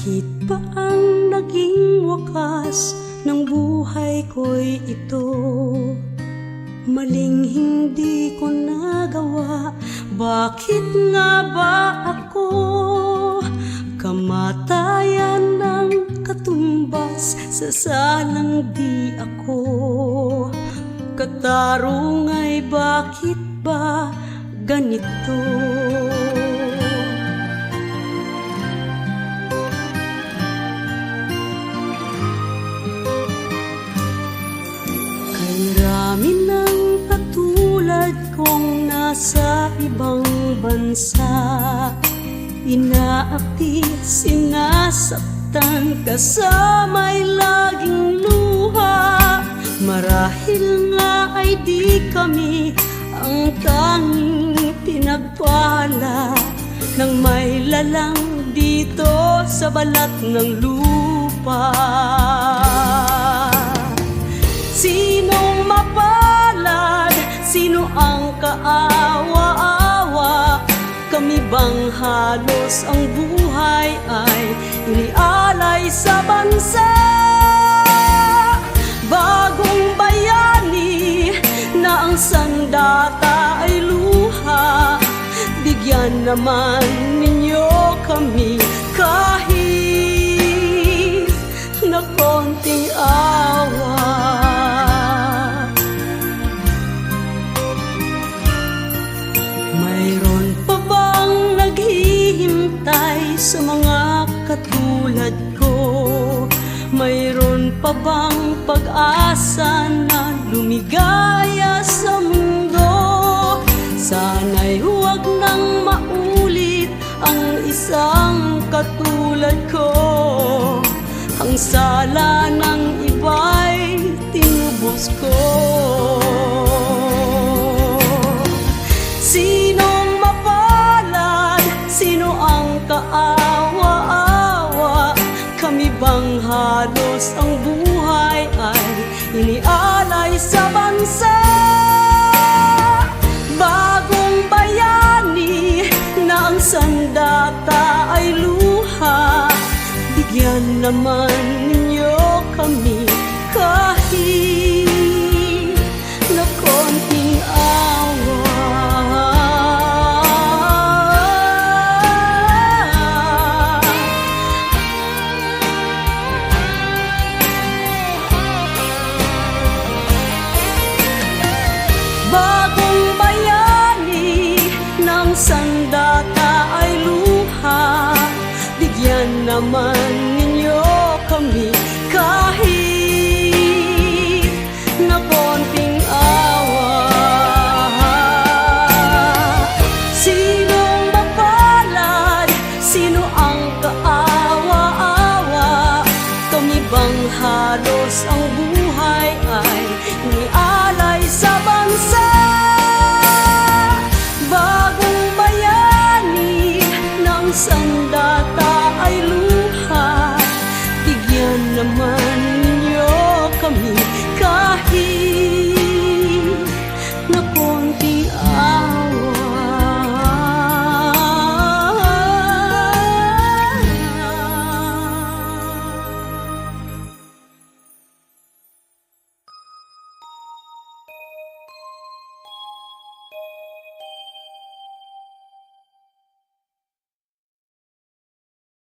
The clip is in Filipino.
Bakit ba ang naging wakas ng buhay ko'y ito? Maling hindi ko nagawa, bakit nga ba ako? Kamatayan ng katumbas, sasalang di ako. Katarong ay bakit ba ganito? Marami ng katulad kong nasa ibang bansa, inaakti, sinasaktan, kasama'y laging luha. Marahil nga ay di kami ang tanging pinagpala ng may lalang dito sa balat ng lupa. Sinong mapalad? Sino ang kaawa-awa? Kami bang halos ang buhay ay inialay sa bansa? Bagong bayani na ang sandata ay luha. Bigyan naman ninyo kami kahit na konting awa. Mayroon pa bang naghihintay sa mga katulad ko? Mayroon pa bang pag-asa na lumigaya sa mundo? Sana'y huwag nang maulit ang isang katulad ko. Ang sala ng iba'y tinubos ko. Sinong mapalad? Sino ang kaawa-awa? Kami bang halos ang buhay ay inialay sa bansa? Bagong bayani na ang sandata ay luha. Bigyan naman ninyo kami kahit na konting awa. Bagong bayani ng sandata ay luha. Bigyan naman ninyo kami kahit na konting awa. Sinong mapalad? Sino ang kaawa-awa? Kami bang halos ang buhay ay inialay sa bansa? Bagong bayani ng sandata